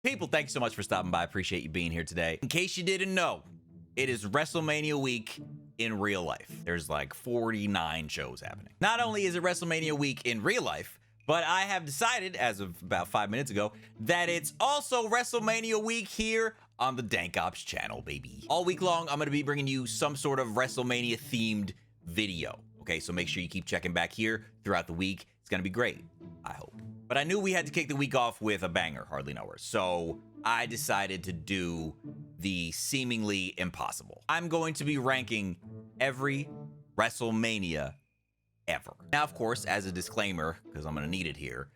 People, thanks so much for stopping by. I appreciate you being here today. In case you didn't know, it is WrestleMania week in real life. There's like 49 shows happening. Not only is it WrestleMania week in real life, but I have decided, as of about 5 minutes ago, that it's also WrestleMania week here on the DenkOps channel, baby. All week long, I'm going to be bringing you some sort of WrestleMania-themed video. Okay, so make sure you keep checking back here throughout the week. It's going to be great, I hope. But I knew we had to kick the week off with a banger, Hardly Know Her. So I decided to do the seemingly impossible. I'm going to be ranking every WrestleMania ever. Now, of course, as a disclaimer, because I'm going to need it here,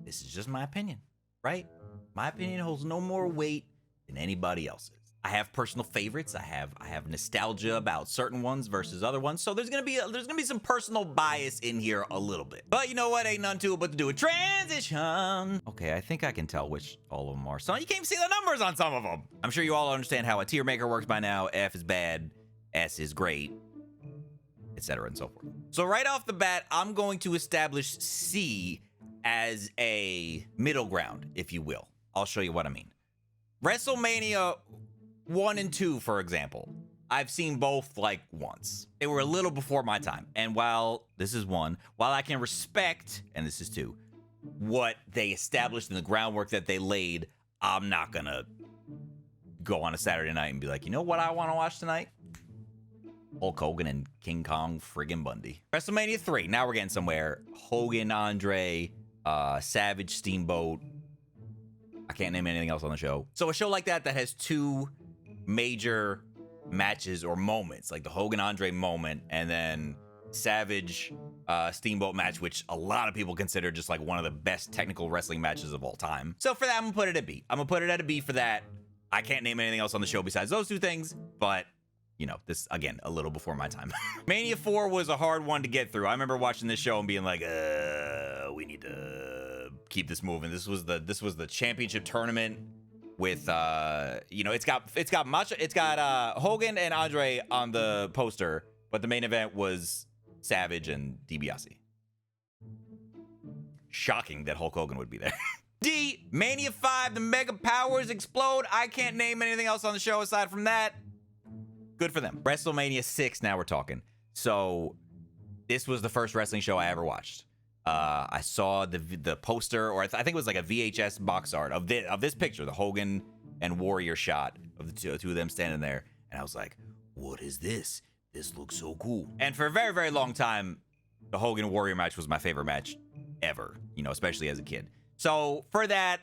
this is just my opinion, right? My opinion holds no more weight than anybody else's. I have personal favorites. I have nostalgia about certain ones versus other ones. So there's gonna be some personal bias in here a little bit. But you know what? Ain't none to it but to do a transition. Okay, I think I can tell which all of them are. So you can't even see the numbers on some of them. I'm sure you all understand how a tier maker works by now. F is bad, S is great, etc. and so forth. So right off the bat, I'm going to establish C as a middle ground, if you will. I'll show you what I mean. WrestleMania 1 and 2, for example, I've seen both like once. They were a little before my time. And while this is 1, while I can respect, and this is 2, what they established and the groundwork that they laid, I'm not gonna go on a Saturday night and be like, you know what I want to watch tonight? Hulk Hogan and King Kong friggin' Bundy. WrestleMania 3, now we're getting somewhere. Hogan, Andre, Savage, Steamboat. I can't name anything else on the show. So a show like that has 2 major matches or moments, like the Hogan Andre moment and then Savage Steamboat match, which a lot of people consider just like one of the best technical wrestling matches of all time. So for that, I'm gonna put it at B. I'm gonna put it at a B for that. I can't name anything else on the show besides those 2 things, but you know, this again, a little before my time. Mania 4 was a hard one to get through. I remember watching this show and being like, we need to keep this moving. This was the championship tournament with you know, it's got Hogan and Andre on the poster, but the main event was Savage and DiBiase. Shocking that Hulk Hogan would be there. D, Mania 5, the Mega Powers explode. I can't name anything else on the show aside from that. Good for them. WrestleMania 6, now we're talking. So this was the first wrestling show I ever watched. I saw the poster, or I think it was like a VHS box art of this picture, the Hogan and Warrior shot of the two of them standing there. And I was like, what is this? This looks so cool. And for a very, very long time, the Hogan Warrior match was my favorite match ever, you know, especially as a kid. So for that,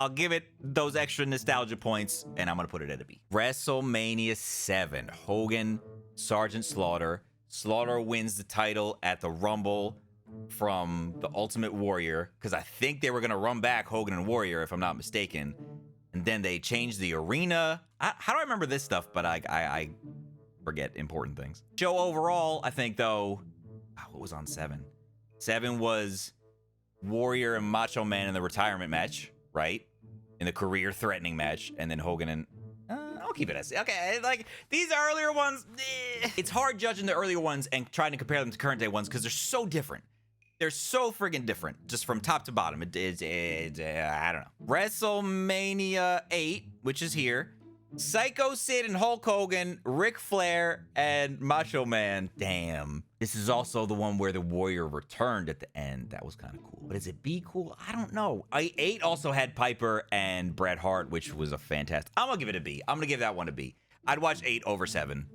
I'll give it those extra nostalgia points, and I'm going to put it at a B. WrestleMania 7, Hogan, Sergeant Slaughter. Slaughter wins the title at the Rumble from the Ultimate Warrior, because I think they were going to run back Hogan and Warrior, if I'm not mistaken. And then they changed the arena. How do I remember this stuff? But I forget important things. Show overall, I think, though, what was on 7? 7 was Warrior and Macho Man in the retirement match, right? In the career-threatening match. And then Hogan and... I'll keep it as... Okay, like, these earlier ones... It's hard judging the earlier ones and trying to compare them to current-day ones because they're so different. They're so friggin' different, just from top to bottom. I don't know. WrestleMania 8, which is here. Psycho Sid and Hulk Hogan, Ric Flair, and Macho Man. Damn. This is also the one where the Warrior returned at the end. That was kind of cool. But is it B cool? I don't know. 8 also had Piper and Bret Hart, which was a fantastic... I'm gonna give it a B. I'm gonna give that one a B. I'd watch 8 over 7.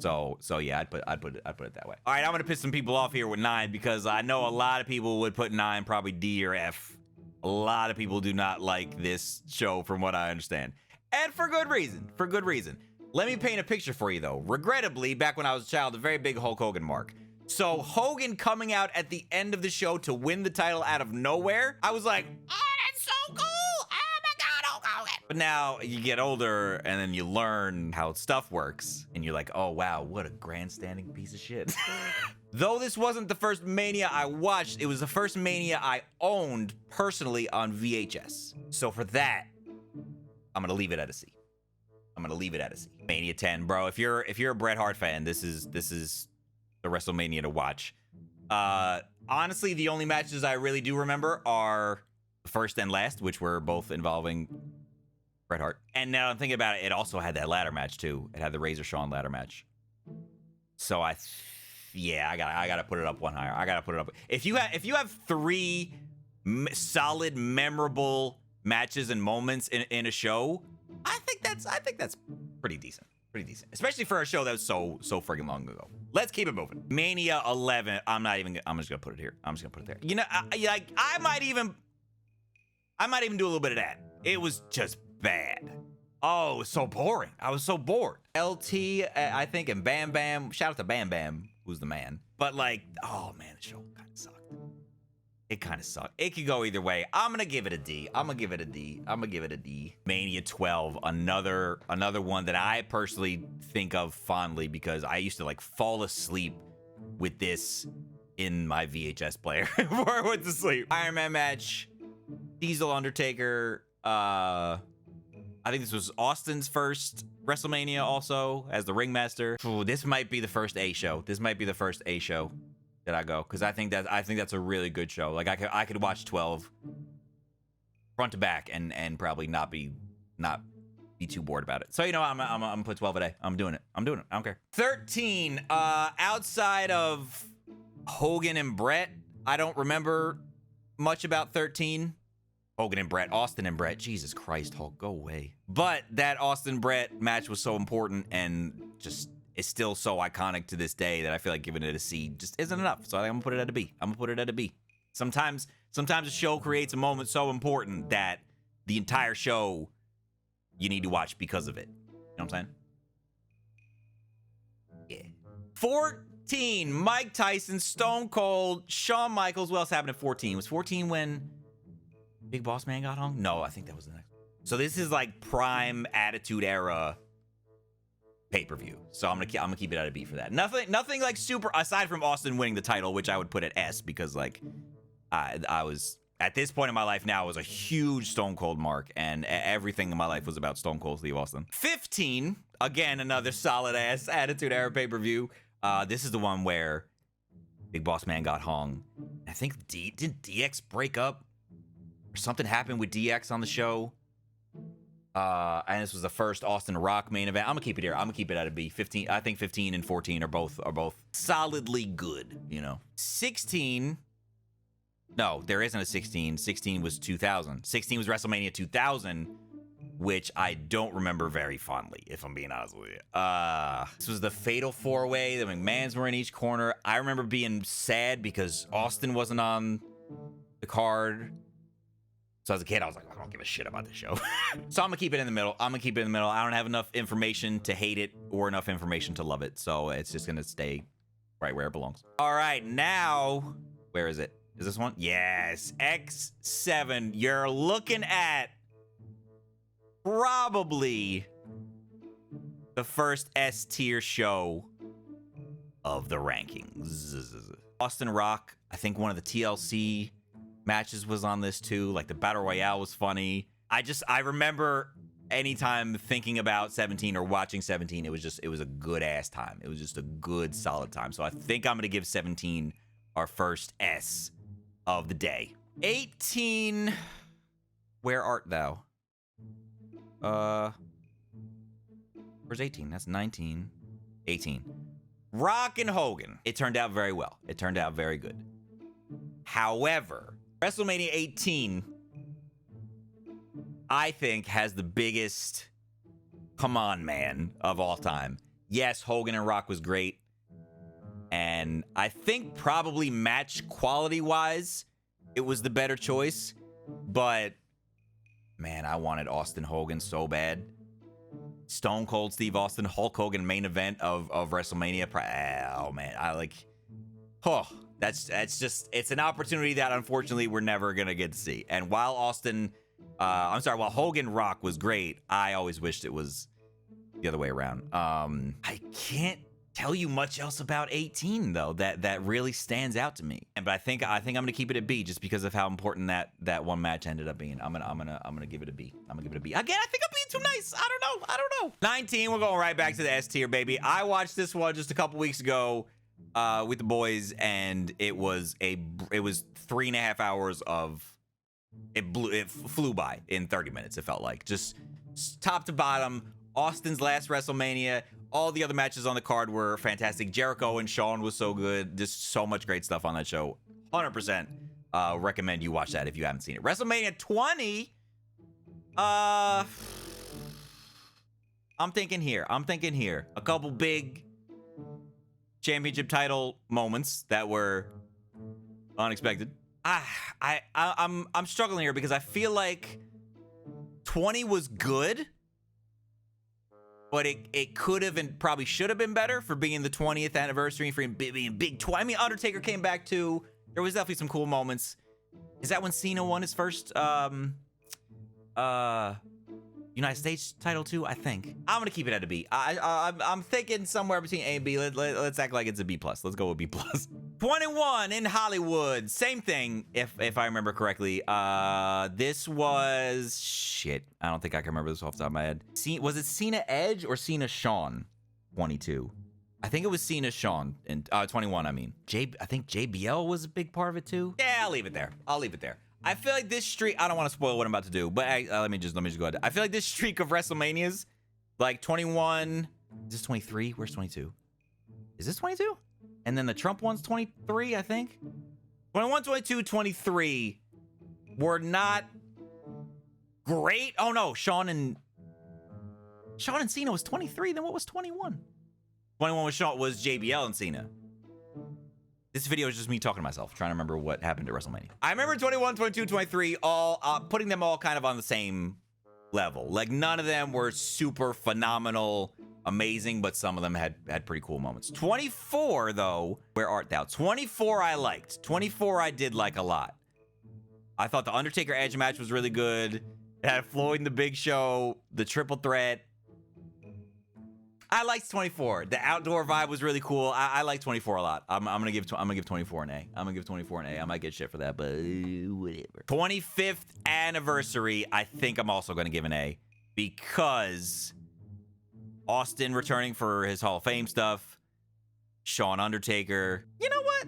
So yeah, I'd put it that way. All right, I'm gonna piss some people off here with 9 because I know a lot of people would put 9 probably D or F. A lot of people do not like this show, from what I understand, and for good reason. For good reason. Let me paint a picture for you though. Regrettably, back when I was a child, a very big Hulk Hogan mark. So Hogan coming out at the end of the show to win the title out of nowhere, I was like, oh, that's so cool. Oh my God, Hulk Hogan. But now you get older and then you learn how stuff works and you're like, oh wow, what a grandstanding piece of shit. Though this wasn't the first Mania I watched, it was the first Mania I owned personally on VHS. So for that, I'm gonna leave it at a C. I'm gonna leave it at a C. Mania 10, bro. If you're a Bret Hart fan, this is the WrestleMania to watch. Honestly, the only matches I really do remember are the first and last, which were both involving Bret Hart. And now I'm thinking about it, it also had that ladder match too. It had the Razor Shawn ladder match. So yeah, I gotta put it up one higher. I gotta put it up. If you have three solid, memorable matches and moments in a show, I think that's pretty decent. Pretty decent, especially for a show that was so friggin' long ago. Let's keep it moving. Mania 11. I'm just gonna put it here. I'm just gonna put it there. You know, I might even do a little bit of that. It was just bad. Oh, it was so boring. I was so bored. LT, I think, and Bam Bam. Shout out to Bam Bam, who's the man. But like, oh man, the show kind of sucked. It kind of sucked. It could go either way. I'm gonna give it a D. I'm gonna give it a D. Mania 12, another one that I personally think of fondly because I used to like fall asleep with this in my VHS player before I went to sleep. Iron Man match, Diesel Undertaker. I think this was Austin's first WrestleMania also as the ringmaster. Ooh, this might be the first A show. This might be the first A show that I go, because I think that's a really good show. Like I could watch 12 front to back and probably not be too bored about it. So you know, I'm gonna put 12 a day. I'm doing it. I don't care. 13. Outside of Hogan and Brett, I don't remember much about 13. Hogan and Brett, Austin and Brett. Jesus Christ, Hulk, go away. But that Austin Brett match was so important and just is still so iconic to this day that I feel like giving it a C just isn't enough. So I'm gonna put it at a B. I'm gonna put it at a B. Sometimes a show creates a moment so important that the entire show you need to watch because of it. You know what I'm saying? Yeah. 14. Mike Tyson, Stone Cold, Shawn Michaels. What else happened at 14? Was 14 when Big Boss Man got hung? No, I think that was the next. So this is like prime Attitude Era pay-per-view. So I'm gonna keep it at a B for that. Nothing like super aside from Austin winning the title, which I would put at S because like I was at this point in my life now was a huge Stone Cold mark, and everything in my life was about Stone Cold Steve Austin. 15, again another solid ass Attitude Era pay-per-view. This is the one where Big Boss Man got hung. I think didn't DX break up? Something happened with DX on the show. And this was the first Austin Rock main event. I'm gonna keep it here. I'm gonna keep it at a B. 15. I think 15 and 14 are both solidly good, you know. 16. No, there isn't a 16. 16 was 2000. 16 was WrestleMania 2000, which I don't remember very fondly, if I'm being honest with you. This was the Fatal 4-Way. The McMahons were in each corner. I remember being sad because Austin wasn't on the card. So as a kid, I was like, I don't give a shit about this show. So I'm gonna keep it in the middle. I don't have enough information to hate it or enough information to love it. So it's just gonna stay right where it belongs. All right, now, where is it? Is this one? Yes, X7. You're looking at probably the first S tier show of the rankings. Austin Rock, I think one of the TLC matches was on this too. Like the Battle Royale was funny. I remember anytime thinking about 17 or watching 17, it was a good ass time. It was just a good solid time. So I think I'm gonna give 17 our first S of the day. 18. Where art thou? Where's 18? That's 19. 18. Rock and Hogan. It turned out very well. It turned out very good. However, WrestleMania 18, I think, has the biggest come on man of all time. Yes, Hogan and Rock was great. And I think probably match quality wise, it was the better choice. But man, I wanted Austin Hogan so bad. Stone Cold Steve Austin, Hulk Hogan main event of WrestleMania. Oh man, that's just, it's an opportunity that unfortunately we're never gonna get to see. And while while Hogan Rock was great, I always wished it was the other way around. I can't tell you much else about 18 though that really stands out to me. But I think I'm gonna keep it a B just because of how important that one match ended up being. I'm gonna give it a B. I'm gonna give it a B. Again, I think I'm being too nice. I don't know. 19, we're going right back to the S tier, baby. I watched this one just a couple weeks ago with the boys, and it was 3.5 hours of it flew by in 30 minutes. It felt like just top to bottom, Austin's last WrestleMania. All the other matches on the card were fantastic. Jericho and Shawn was so good. Just so much great stuff on that show. 100% recommend you watch that if you haven't seen it. WrestleMania 20. I'm thinking here. A couple big championship title moments that were unexpected. I'm struggling here because I feel like 20 was good, but it could have and probably should have been better for being the 20th anniversary, for being big 20. I mean, Undertaker came back too. There was definitely some cool moments. Is that when Cena won his first United States title too? I think. I'm gonna keep it at a B. I'm thinking somewhere between A and B. Let's act like it's a B plus. Let's go with B plus. 21 in Hollywood. Same thing, if I remember correctly. This was shit. I don't think I can remember this off the top of my head. Was it Cena Edge or Cena Shawn? 22. I think it was Cena Shawn in 21. I mean, I think JBL was a big part of it too. Yeah, I'll leave it there. I feel like this streak, I don't want to spoil what I'm about to do, but let me just go ahead. I feel like this streak of WrestleManias, like 21, is this 23? Where's 22? Is this 22? And then the Trump one's 23, I think. 21, 22, 23 were not great. Oh no, Shawn and Cena was 23. Then what was 21? 21 was JBL and Cena. This video is just me talking to myself, trying to remember what happened at WrestleMania. I remember 21, 22, 23, all putting them all kind of on the same level. Like, none of them were super phenomenal, amazing, but some of them had pretty cool moments. 24, though, where art thou? 24 I liked. 24 I did like a lot. I thought the Undertaker Edge match was really good. It had Floyd and the Big Show, the triple threat. I liked 24. The outdoor vibe was really cool. I like 24 a lot. I'm gonna give 24 an A. I might get shit for that, but whatever. 25th anniversary. I think I'm also gonna give an A because Austin returning for his Hall of Fame stuff. Shawn Undertaker. You know what?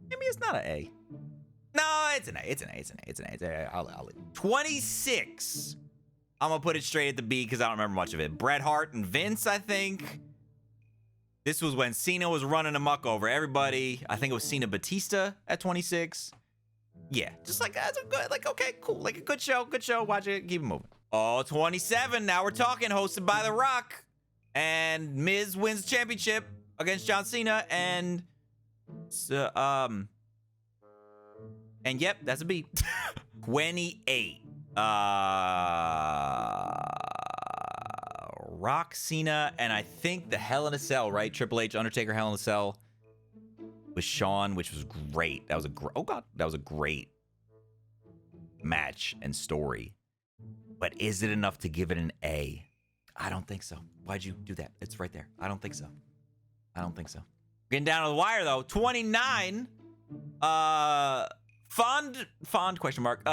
Maybe it's not an A. No, it's an A. I'll leave it. 26. I'm gonna put it straight at the B because I don't remember much of it. Bret Hart and Vince, I think. This was when Cena was running amok over everybody. I think it was Cena Batista at 26. Yeah, just like that's a good, like, okay, cool, like a good show. Watch it, keep it moving. Oh, 27. Now we're talking. Hosted by The Rock, and Miz wins the championship against John Cena, and yep, that's a B. 28. Rock, Cena, and I think the Hell in a Cell, right? Triple H, Undertaker, Hell in a Cell with Shawn, which was great. That was a great match and story. But is it enough to give it an A? I don't think so. Why'd you do that? It's right there. I don't think so. Getting down to the wire though. 29. Fond question mark.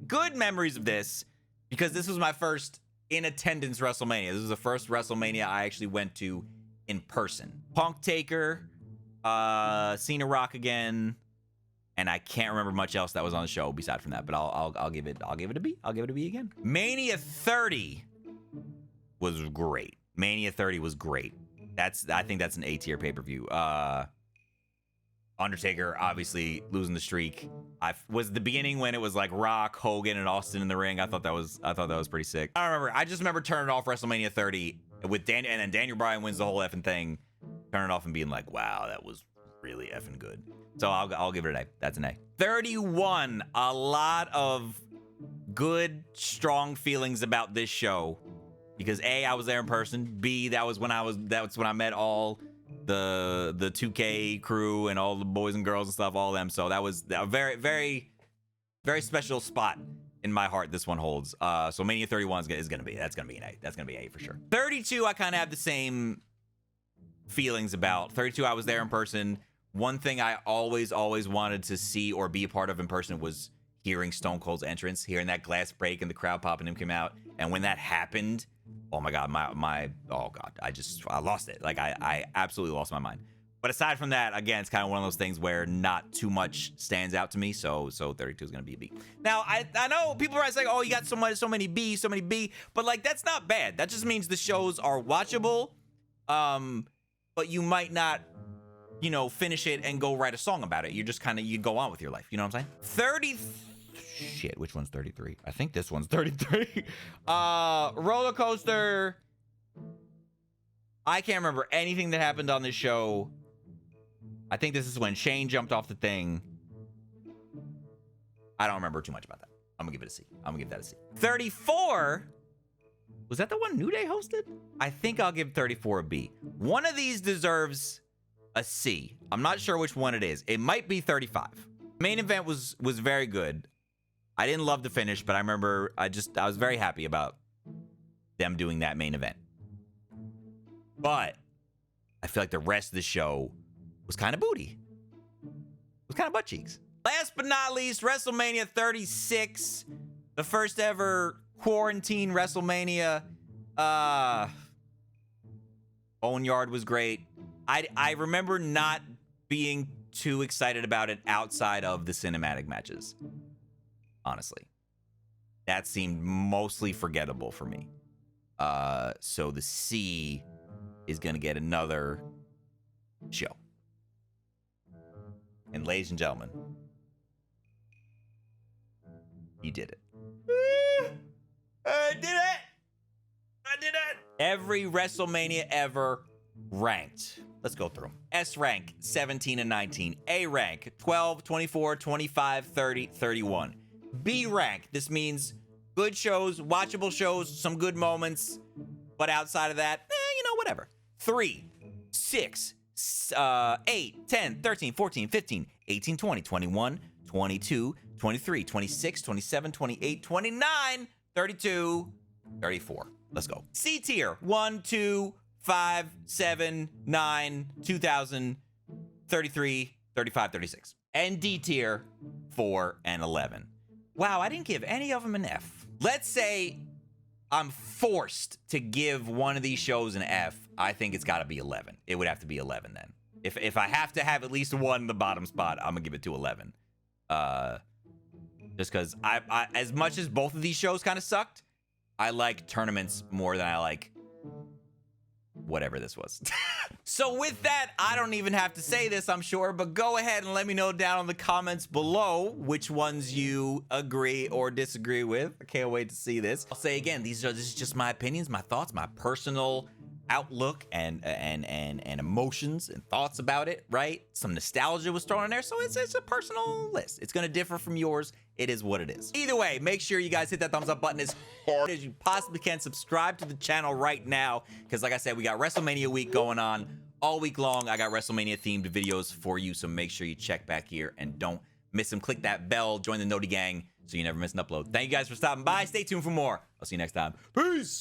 Good memories of this because this was my first in attendance WrestleMania. This was the first WrestleMania I actually went to in person. Punk Taker, Cena Rock again, and I can't remember much else that was on the show beside from that. But I'll give it a B. I'll give it a B again. Mania 30 was great. Mania 30 was great. I think that's an A tier pay-per-view. Undertaker obviously losing the streak. Was the beginning when it was like Rock, Hogan, and Austin in the ring. I thought that was pretty sick. I just remember turning off WrestleMania 30 with Dan, and then Daniel Bryan wins the whole effing thing. Turning it off and being like, wow, that was really effing good. So I'll give it an A. That's an A. 31. A lot of good, strong feelings about this show because A, I was there in person. B, that's when I met all the 2K crew and all the boys and girls and stuff, all of them. So that was a very, very, very special spot in my heart. This one holds. So Mania 31 is gonna be an A. That's gonna be A for sure. 32, I kind of have the same feelings about. 32, I was there in person. One thing I always wanted to see or be a part of in person was hearing Stone Cold's entrance, hearing that glass break and the crowd popping him came out. And when that happened, oh my God, I lost it. Like I absolutely lost my mind. But aside from that, again, it's kind of one of those things where not too much stands out to me. So 32 is going to be a B. Now, I know people are saying, oh, you got so many B, but like, that's not bad. That just means the shows are watchable. But you might not, you know, finish it and go write a song about it. You just kind of, you go on with your life. You know what I'm saying? Shit, which one's 33? I think this one's 33. Roller Coaster. I can't remember anything that happened on this show. I think this is when Shane jumped off the thing. I don't remember too much about that. I'm gonna give it a C. I'm gonna give that a C. 34. Was that the one New Day hosted? I think I'll give 34 a B. One of these deserves a C. I'm not sure which one it is. It might be 35. Main event was very good. I didn't love the finish, but I remember I was very happy about them doing that main event. But I feel like the rest of the show was kind of booty. It was kind of butt cheeks. Last but not least, WrestleMania 36, the first ever quarantine WrestleMania. Owen Yard was great. I remember not being too excited about it outside of the cinematic matches. Honestly, that seemed mostly forgettable for me. So the C is gonna get another show. And ladies and gentlemen, you did it. I did it. I did it. Every WrestleMania ever ranked. Let's go through them. S rank 17 and 19. A rank 12, 24, 25, 30, 31. B rank, this means good shows, watchable shows, some good moments, but outside of that, you know, whatever. 3, 6, 8, 10, 13, 14, 15, 18, 20, 21, 22, 23, 26, 27, 28, 29, 32, 34. Let's go. C tier 1, 2, 5, 7, 9, 2000, 33, 35, 36. And D tier 4 and 11. Wow, I didn't give any of them an F. Let's say I'm forced to give one of these shows an F. I think it's got to be 11. It would have to be 11 then. If I have to have at least one in the bottom spot, I'm gonna give it to 11. Just because I as much as both of these shows kind of sucked, I like tournaments more than I like whatever this was. So with that, I don't even have to say this, I'm sure, but go ahead and let me know down in the comments below which ones you agree or disagree with. I can't wait to see this. I'll say again, this is just my opinions, my thoughts, my personal outlook and emotions and thoughts about it, right? Some nostalgia was thrown in there, so it's a personal list. It's gonna differ from yours. It is what it is. Either way, make sure you guys hit that thumbs up button as hard as you possibly can. Subscribe to the channel right now, because like I said, we got WrestleMania week going on all week long. I got WrestleMania themed videos for you, so make sure you check back here and don't miss them. Click that bell, join the NOTI gang so you never miss an upload. Thank you guys for stopping by. Stay tuned for more. I'll see you next time. Peace.